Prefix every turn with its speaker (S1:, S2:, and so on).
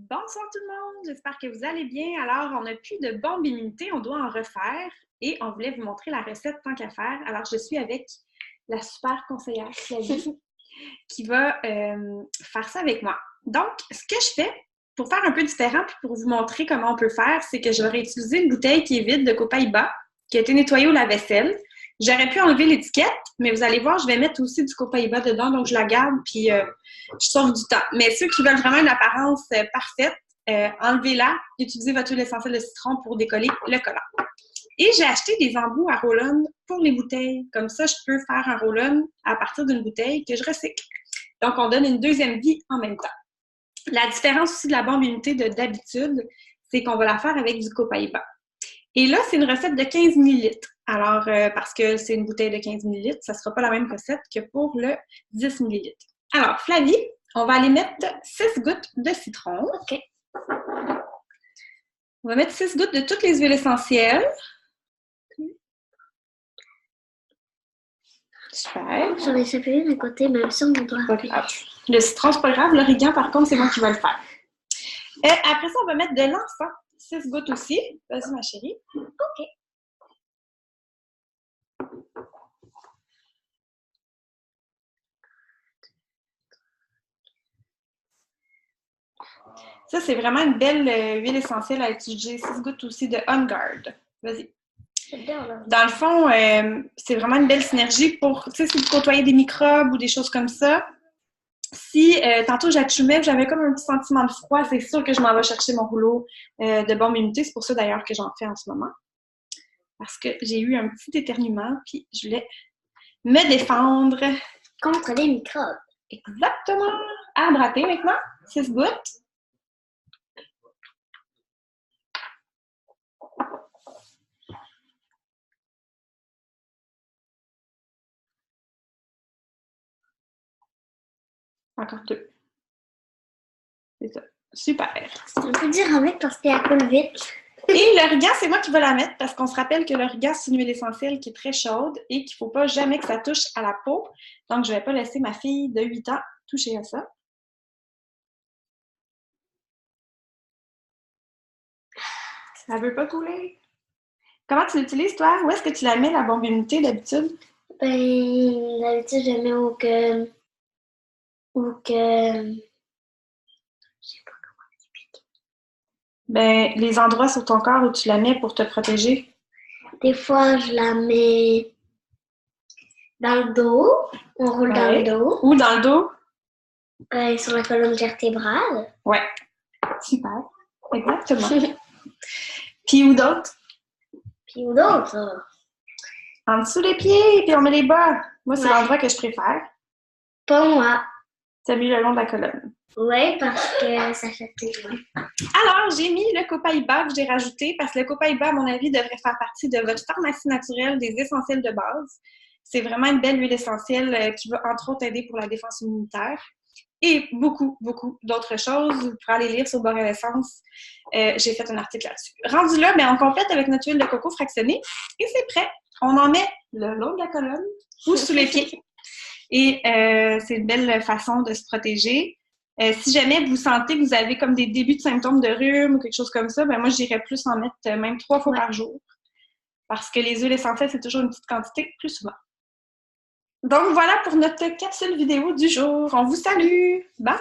S1: Bonsoir tout le monde, j'espère que vous allez bien. Alors, on n'a plus de bombes immunité, on doit en refaire et on voulait vous montrer la recette tant qu'à faire. Alors, je suis avec la super conseillère Flavie qui va faire ça avec moi. Donc, ce que je fais pour faire un peu différent puis pour vous montrer comment on peut faire, c'est que je vais réutiliser une bouteille qui est vide de Copaiba qui a été nettoyée au lave-vaisselle. J'aurais pu enlever l'étiquette, mais vous allez voir, je vais mettre aussi du Copaiba dedans, donc je la garde, puis je sauve du temps. Mais ceux qui veulent vraiment une apparence parfaite, enlevez-la, utilisez votre huile essentielle de citron pour décoller le collant. Et j'ai acheté des embouts à roll-on pour les bouteilles. Comme ça, je peux faire un roll-on à partir d'une bouteille que je recycle. Donc, on donne une deuxième vie en même temps. La différence aussi de la bombe immunité d'habitude, c'est qu'on va la faire avec du Copaiba. Et là, c'est une recette de 15 ml. Alors, parce que c'est une bouteille de 15 ml, ça ne sera pas la même recette que pour le 10 ml. Alors, Flavie, on va aller mettre 6 gouttes de citron.
S2: OK.
S1: On va mettre 6 gouttes de toutes les huiles essentielles. Super.
S2: J'en ai fait une à côté, même si on doit.
S1: Pas grave. Le citron, c'est pas grave. L'origan, par contre, c'est moi qui vais le faire. Après ça, on va mettre de l'encens. 6 gouttes aussi. Vas-y, ma chérie.
S2: OK.
S1: Ça, c'est vraiment une belle huile essentielle à utiliser. 6 gouttes aussi de On Guard. Vas-y. Dans le fond, c'est vraiment une belle synergie pour, tu sais, si vous côtoyez des microbes ou des choses comme ça. Si tantôt j'achumais, j'avais comme un petit sentiment de froid, c'est sûr que je m'en vais chercher mon rouleau de bombe immunité. C'est pour ça d'ailleurs que j'en fais en ce moment. Parce que j'ai eu un petit éternuement, puis je voulais me défendre.
S2: Contre les microbes.
S1: Exactement. À hydrater maintenant. 6 gouttes. Encore 2. C'est ça. Super.
S2: C'est un peu dur à mettre parce qu'elle coule vite.
S1: Et l'origan, c'est moi qui vais la mettre parce qu'on se rappelle que l'origan, c'est une huile essentielle qui est très chaude et qu'il ne faut pas jamais que ça touche à la peau. Donc, je ne vais pas laisser ma fille de 8 ans toucher à ça. Ça ne veut pas couler. Comment tu l'utilises, toi? Où est-ce que tu la mets, la bombe immunité, d'habitude?
S2: Ben, d'habitude, je mets où que... Je sais pas comment expliquer.
S1: Ben, les endroits sur ton corps où tu la mets pour te protéger.
S2: Des fois, je la mets dans le dos. On roule dans le dos.
S1: Ou dans le dos?
S2: Sur la colonne vertébrale.
S1: Ouais. Super. Exactement. Puis où d'autre?
S2: Puis où d'autre?
S1: En dessous des pieds, puis on met les bas. Moi, c'est l'endroit que je préfère.
S2: Pas moi.
S1: T'as mis le long de la colonne.
S2: Oui, parce que ça fait plus loin.
S1: Alors, j'ai mis le Copaiba que j'ai rajouté parce que le Copaiba, à mon avis, devrait faire partie de votre pharmacie naturelle des essentiels de base. C'est vraiment une belle huile essentielle qui va, entre autres, aider pour la défense immunitaire. Et beaucoup, beaucoup d'autres choses. Vous pourrez aller lire sur Boréal Essence. J'ai fait un article là-dessus. Rendu là, on complète avec notre huile de coco fractionnée et c'est prêt. On en met le long de la colonne ou sous les pieds. Et c'est une belle façon de se protéger. Si jamais vous sentez que vous avez comme des débuts de symptômes de rhume ou quelque chose comme ça, moi, j'irais plus en mettre même 3 fois par jour. Parce que les huiles essentielles, c'est toujours une petite quantité plus souvent. Donc, voilà pour notre capsule vidéo du jour. On vous salue! Bye!